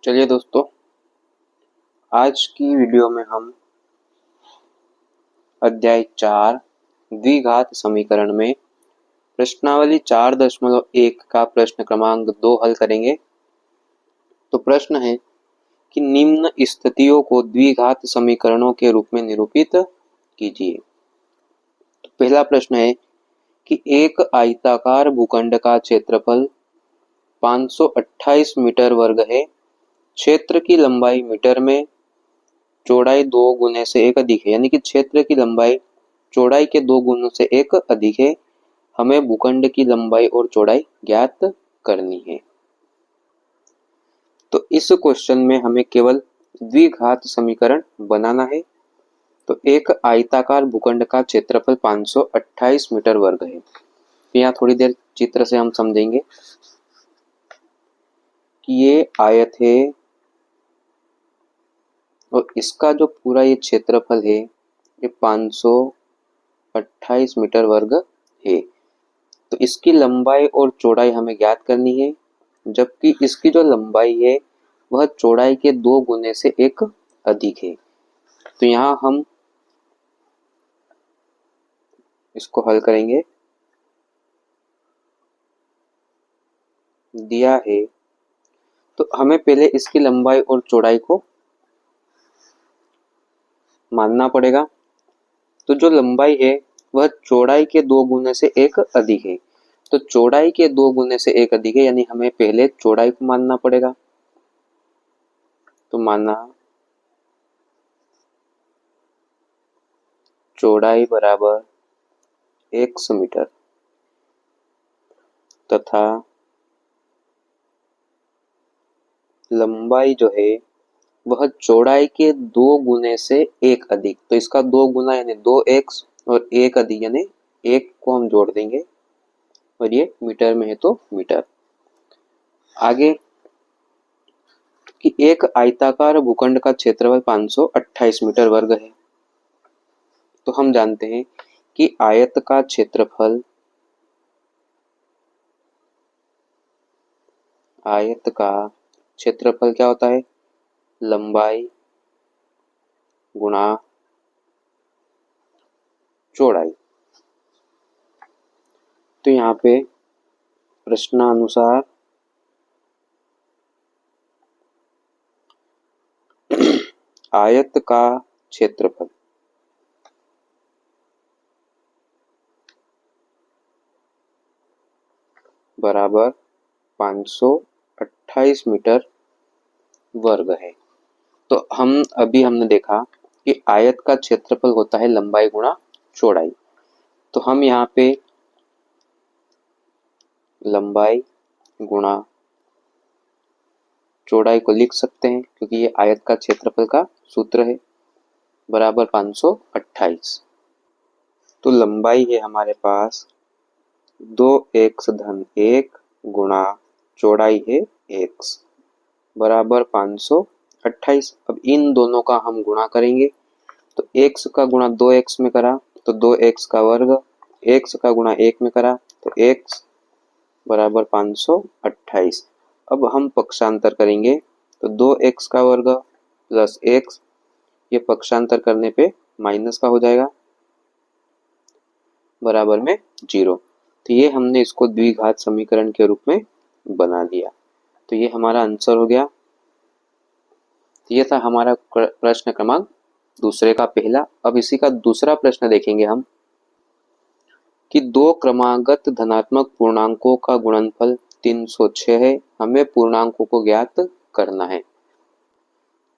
चलिए दोस्तों, आज की वीडियो में हम अध्याय 4 द्विघात समीकरण में प्रश्नावली 4.1 का प्रश्न क्रमांक 2 हल करेंगे। तो प्रश्न है कि निम्न स्थितियों को द्विघात समीकरणों के रूप में निरूपित कीजिए। तो पहला प्रश्न है कि एक आयताकार भूखंड का क्षेत्रफल 528 मीटर वर्ग है। क्षेत्र की लंबाई मीटर में, चौड़ाई 2 गुने से 1 अधिक है। यानी कि क्षेत्र की लंबाई चौड़ाई के 2 गुणों से 1 अधिक है। हमें भूखंड की लंबाई और चौड़ाई ज्ञात करनी है। तो इस क्वेश्चन में हमें केवल द्विघात समीकरण बनाना है। तो एक आयताकार भूखंड का क्षेत्रफल 528 मीटर वर्ग है। यहाँ थोड़ी देर चित्र से हम समझेंगे कि ये आयत है और इसका जो पूरा ये क्षेत्रफल है ये 528 मीटर वर्ग है। तो इसकी लंबाई और चौड़ाई हमें ज्ञात करनी है, जबकि इसकी जो लंबाई है वह चौड़ाई के 2 गुने से 1 अधिक है। तो यहाँ हम इसको हल करेंगे। दिया है तो हमें पहले इसकी लंबाई और चौड़ाई को मानना पड़ेगा। तो जो लंबाई है वह चौड़ाई के 2 गुने से 1 अधिक है। तो चौड़ाई के 2 गुने से 1 अधिक है, यानी हमें पहले चौड़ाई को मानना पड़ेगा। तो माना चौड़ाई बराबर x मीटर तथा लंबाई जो है वह चौड़ाई के 2 गुने से 1 अधिक। तो इसका 2 गुना यानी 2x और 1 अधिक यानी 1 को हम जोड़ देंगे और ये मीटर में है तो मीटर। आगे कि एक आयताकार भूखंड का क्षेत्रफल 528 मीटर वर्ग है। तो हम जानते हैं कि आयत का क्षेत्रफल क्या होता है? लंबाई गुणा चौड़ाई। तो यहाँ पे प्रश्नानुसार आयत का क्षेत्रफल बराबर 528 मीटर वर्ग है। तो हमने देखा कि आयत का क्षेत्रफल होता है लंबाई गुणा चौड़ाई। तो हम यहाँ पे लंबाई गुणा चौड़ाई को लिख सकते हैं, क्योंकि ये आयत का क्षेत्रफल का सूत्र है, बराबर 528। तो लंबाई है हमारे पास 2x धन 1 गुणा चौड़ाई है x बराबर 528। अब इन दोनों का हम गुणा करेंगे। तो x का गुणा 2x में करा तो 2x का वर्ग, x का गुणा 1 में करा तो x बराबर 528। अब हम पक्षांतर करेंगे तो 2x का वर्ग प्लस x, ये पक्षांतर करने पे माइनस का हो जाएगा, बराबर में 0। तो ये हमने इसको द्विघात समीकरण के रूप में बना दिया। तो ये हमारा आंसर हो गया। तो ये था हमारा प्रश्न क्रमांक दूसरे का पहला। अब इसी का दूसरा प्रश्न देखेंगे हम कि दो क्रमागत धनात्मक पूर्णांकों का गुणनफल 306 है। हमें पूर्णांकों को ज्ञात करना है।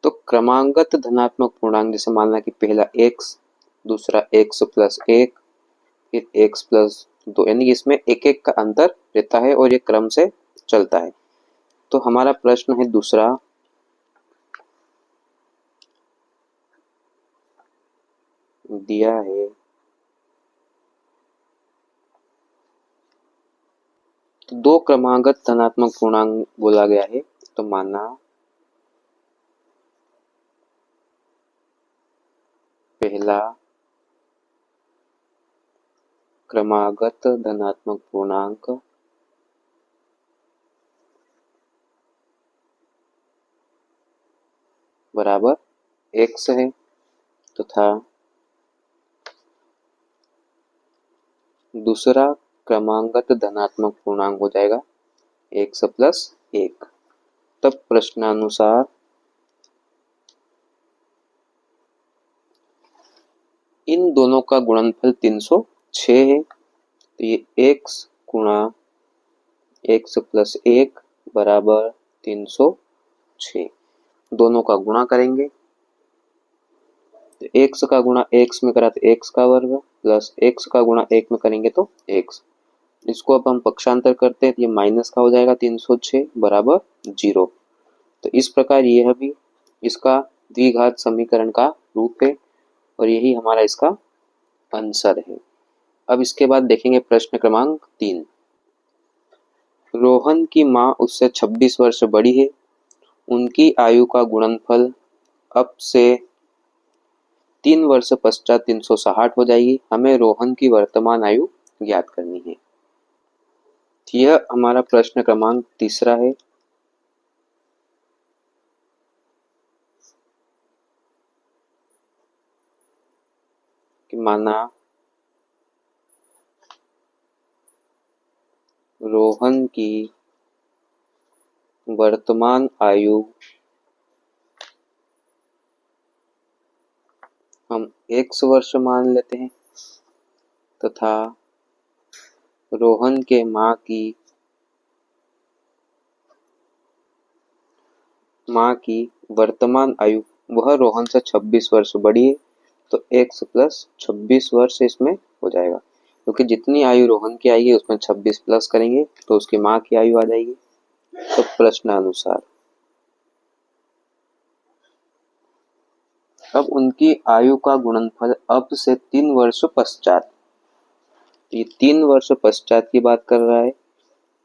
तो क्रमागत धनात्मक पूर्णांक जैसे मानना कि पहला x, दूसरा x प्लस 1, फिर x प्लस 2, यानी कि इसमें एक एक का अंतर रहता है और ये क्रम से चलता है। तो हमारा प्रश्न है दूसरा, दिया है तो दो क्रमागत धनात्मक पूर्णांक बोला गया है। तो माना पहला क्रमागत धनात्मक पूर्णांक बराबर x है तथा दूसरा क्रमांगत धनात्मक पूर्णांक हो जाएगा x प्लस 1। तब प्रश्नानुसार इन दोनों का गुणनफल 306 है। तो ये x गुणा x प्लस 1 बराबर 306, दोनों का गुणा करेंगे तो x का गुणा x में करा तो x का वर्ग प्लस x का गुणा 1 में करेंगे तो x। इसको अब हम पक्षांतर करते हैं तो ये माइनस का हो जाएगा 306 बराबर 0। तो इस प्रकार यह भी इसका द्विघात समीकरण का रूप है और यही हमारा इसका आंसर है। अब इसके बाद देखेंगे प्रश्न क्रमांक 3। रोहन की माँ उससे 26 वर्ष बड़ी है। उनकी आयु का गुणनफल अब से 3 वर्ष पश्चात 360 हो जाएगी। हमें रोहन की वर्तमान आयु ज्ञात करनी है। यह हमारा प्रश्न क्रमांक 3 है। कि माना रोहन की वर्तमान आयु हम x वर्ष मान लेते हैं तथा रोहन के माँ की वर्तमान आयु वह रोहन से 26 वर्ष बड़ी है तो x प्लस 26 वर्ष इसमें हो जाएगा, क्योंकि जितनी आयु रोहन की आएगी उसमें 26 प्लस करेंगे तो उसकी माँ की आयु आ जाएगी। तो प्रश्नानुसार अब उनकी आयु का गुणनफल अब से 3 वर्ष पश्चात, ये 3 वर्ष पश्चात की बात कर रहा है,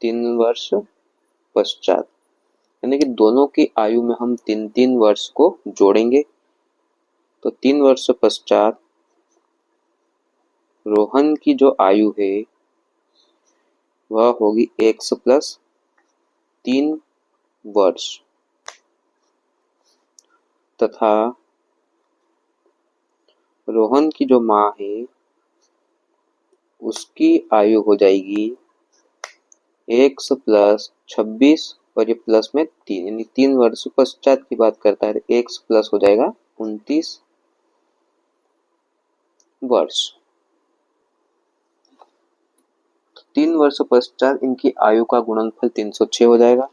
3 वर्ष पश्चात यानी कि दोनों की आयु में हम 3-3 वर्ष को जोड़ेंगे तो 3 वर्ष पश्चात रोहन की जो आयु है वह होगी x प्लस 3 वर्ष तथा रोहन की जो माँ है उसकी आयु हो जाएगी x प्लस 26 और ये प्लस में 3 यानी 3 वर्ष पश्चात की बात करता है। x प्लस हो जाएगा 29 वर्ष। 3 वर्ष पश्चात इनकी आयु का गुणनफल 306 हो जाएगा।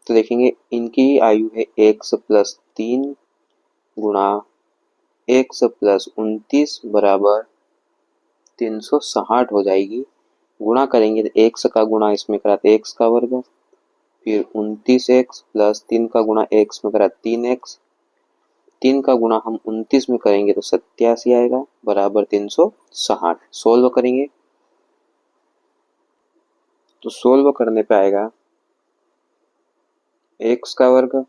तो देखेंगे इनकी आयु है x प्लस 3 गुणा x प्लस 29 बराबर 360 हो जाएगी। गुणा करेंगे तो x का गुणा इसमें करा तो x का वर्ग, फिर 29x प्लस 3 का गुणा x में करा 3x, 3 का गुणा हम 29 में करेंगे तो 87 आएगा बराबर 360। सोल्व करेंगे तो सोल्व करने पे आएगा x का वर्ग।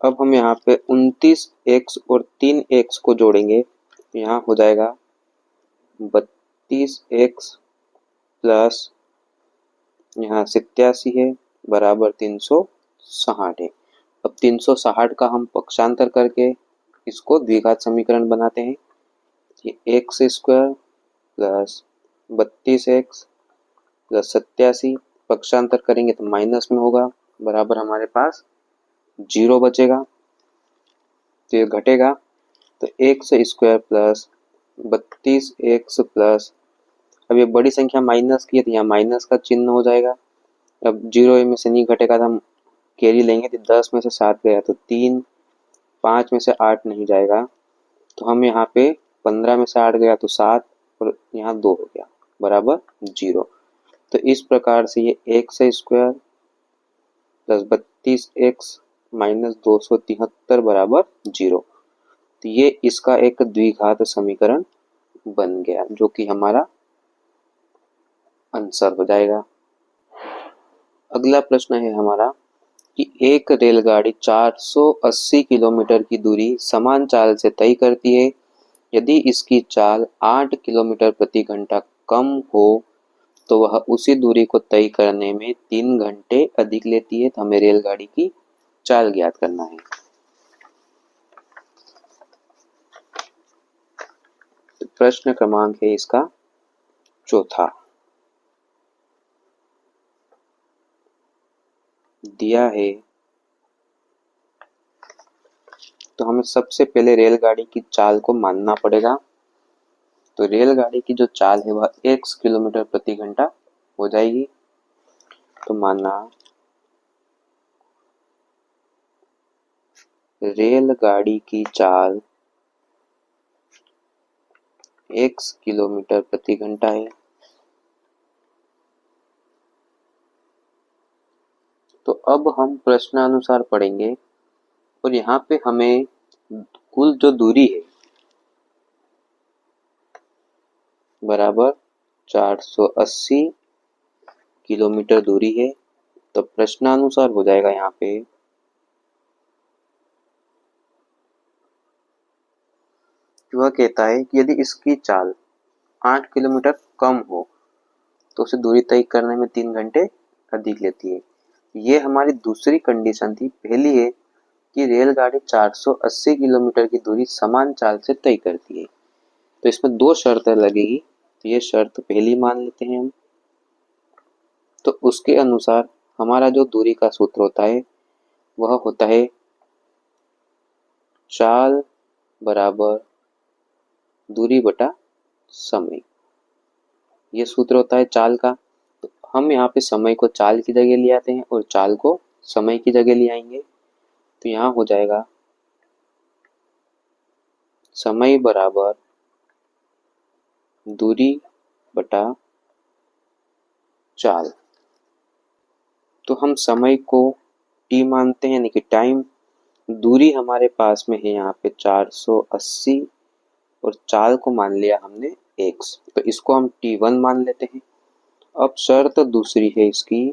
अब हम यहाँ पे 29x और 3x को जोड़ेंगे, यहाँ हो जाएगा 32x प्लस यहाँ 87 है बराबर 360 है। अब 360 का हम पक्षांतर करके इसको द्विघात समीकरण बनाते हैं। ये x square plus 32x plus 87 पक्षांतर करेंगे तो माइनस में होगा बराबर हमारे पास 0 बचेगा, तो ये घटेगा तो x square plus 32x plus, अब ये बड़ी संख्या माइनस की है तो यहाँ माइनस का चिन्ह हो जाएगा। अब 0 में से नहीं घटेगा तो हम कैरी लेंगे तो 10 में से 7 गया तो 3, 5 में से 8 नहीं जाएगा तो हम यहाँ पे 15 में से 8 गया तो 7 और यहाँ 2 हो गया बराबर 0। तो इस प्रकार से ये x square plus 32x minus 273 बराबर 0। तो ये इसका एक द्विघात समीकरण बन गया जो कि हमारा आंसर हो जाएगा। अगला प्रश्न है हमारा कि एक रेलगाड़ी 480 किलोमीटर की दूरी समान चाल से तय करती है। यदि इसकी चाल 8 किलोमीटर प्रति घंटा कम हो तो वह उसी दूरी को तय करने में 3 घंटे अधिक लेती है। तो हमें रेलगाड़ी की चाल ज्ञात करना है। तो प्रश्न क्रमांक है इसका चौथा। दिया है तो हमें सबसे पहले रेलगाड़ी की चाल को मानना पड़ेगा। तो रेलगाड़ी की जो चाल है वह 1 किलोमीटर प्रति घंटा हो जाएगी। तो माना रेलगाड़ी की चाल 1 किलोमीटर प्रति घंटा है। तो अब हम प्रश्नानुसार पढ़ेंगे और यहाँ पे हमें कुल जो दूरी है बराबर 480 किलोमीटर दूरी है। तो प्रश्नानुसार हो जाएगा यहाँ पे वह कहता है कि यदि इसकी चाल 8 किलोमीटर कम हो तो उसे दूरी तय करने में 3 घंटे अधिक लेती है। ये हमारी दूसरी कंडीशन थी। पहली है कि रेलगाड़ी 480 किलोमीटर की दूरी समान चाल से तय करती है। तो इसमें 2 शर्तें लगेगी। तो ये शर्त पहली मान लेते हैं हम। तो उसके अनुसार हमारा जो दूरी का सूत्र होता है वह होता है चाल बराबर दूरी बटा समय। ये सूत्र होता है चाल का। तो हम यहाँ पे समय को चाल की जगह ले आते हैं और चाल को समय की जगह ले आएंगे। तो यहाँ हो जाएगा समय बराबर दूरी बटा चाल। तो हम समय को t मानते हैं यानी कि टाइम। दूरी हमारे पास में है यहाँ पे 480 और चाल को मान लिया हमने x। तो इसको हम t1 मान लेते हैं। अब शर्त दूसरी है इसकी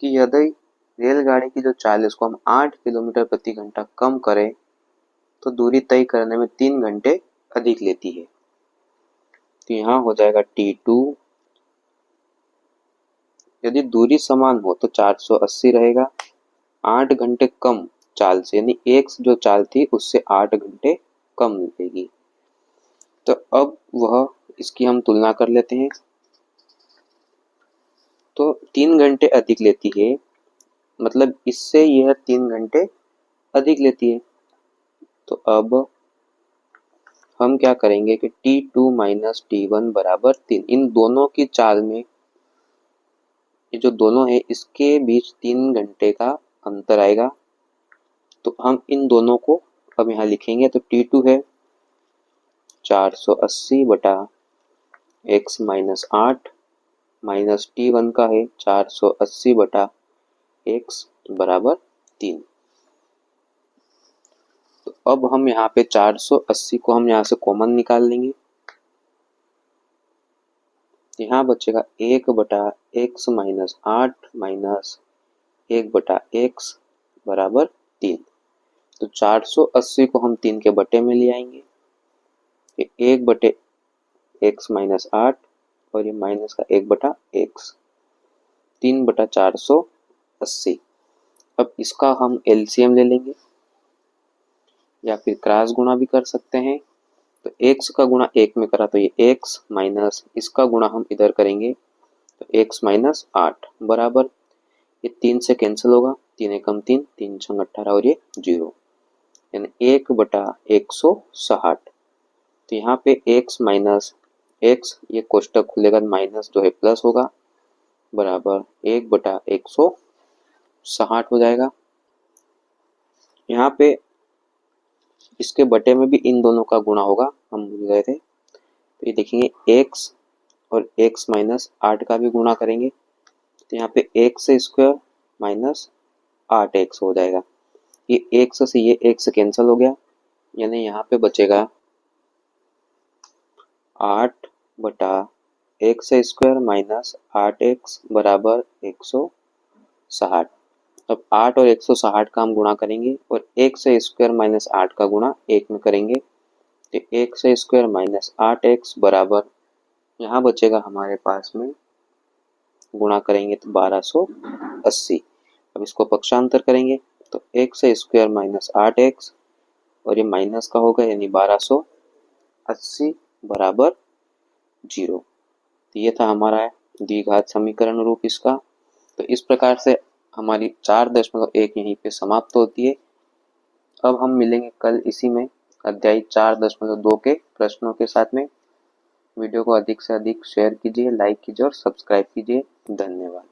कि यदि रेलगाड़ी की जो चाल है उसको हम 8 किलोमीटर प्रति घंटा कम करें तो दूरी तय करने में 3 घंटे अधिक लेती है। तो यहाँ हो जाएगा t2। यदि दूरी समान हो तो 480 रहेगा। 8 घंटे कम चाल से यानी x जो चाल थी उससे 8 घंटे कम मिलेगी। तो अब वह इसकी हम तुलना कर लेते हैं। तो 3 घंटे अधिक लेती है मतलब इससे यह 3 घंटे अधिक लेती है। तो अब हम क्या करेंगे कि t2 माइनस t1 बराबर 3। इन दोनों की चाल में ये जो दोनों है इसके बीच 3 घंटे का अंतर आएगा। तो हम इन दोनों को अब यहाँ लिखेंगे। तो t2 है 480 बटा x माइनस 8 माइनस t1 का है 480 बटा x बराबर 3। तो अब हम यहाँ पे 480 को हम यहाँ से कॉमन निकाल लेंगे। यहाँ बचेगा 1 बटा x माइनस 8 माइनस 1 बटा x बराबर 3। तो 480 को हम 3 के बटे में ले आएंगे। 1 बटे x माइनस 8 और ये माइनस का 1 बटा x 3 बटा 480। अब इसका हम एलसीएम ले लेंगे या फिर क्रॉस गुणा भी कर सकते हैं। तो x का गुणा 1 में करा तो ये x माइनस इसका गुणा हम इधर करेंगे तो x माइनस 8 बराबर ये 3 से कैंसिल होगा। 3 एकम 3 3 छंग 18 और ये 0 यानी 1 बटा 160। तो यहाँ पे x माइनस x ये कोष्टक खुलेगा माइनस जो है प्लस होगा बराबर 1 बटा 160 हो जाएगा। यहाँ पे इसके बटे में भी इन दोनों का गुणा होगा हम भूल गए थे। तो ये देखेंगे x और x माइनस 8 का भी गुणा करेंगे तो यहाँ पे x स्क्वायर माइनस 8x हो जाएगा। ये x से ये x कैंसिल हो गया यानी यहाँ पे बचेगा 8 बटा x स्क्वायर माइनस 8x बराबर 160। अब 8 और 160 का हम गुणा करेंगे और x स्क्वायर माइनस 8 का गुणा 1 में करेंगे तो x स्क्वायर माइनस 8x बराबर यहाँ बचेगा हमारे पास में गुणा करेंगे तो 1280। अब इसको पक्षांतर करेंगे तो x स्क्वायर माइनस 8x और ये माइनस का होगा यानी 1200 80 बराबर 0। तो ये था हमारा द्विघात समीकरण रूप इसका। तो इस प्रकार से हमारी 4.1 यहीं पे समाप्त होती है। अब हम मिलेंगे कल इसी में अध्याय 4.2 के प्रश्नों के साथ में। वीडियो को अधिक से अधिक शेयर कीजिए, लाइक कीजिए और सब्सक्राइब कीजिए। धन्यवाद।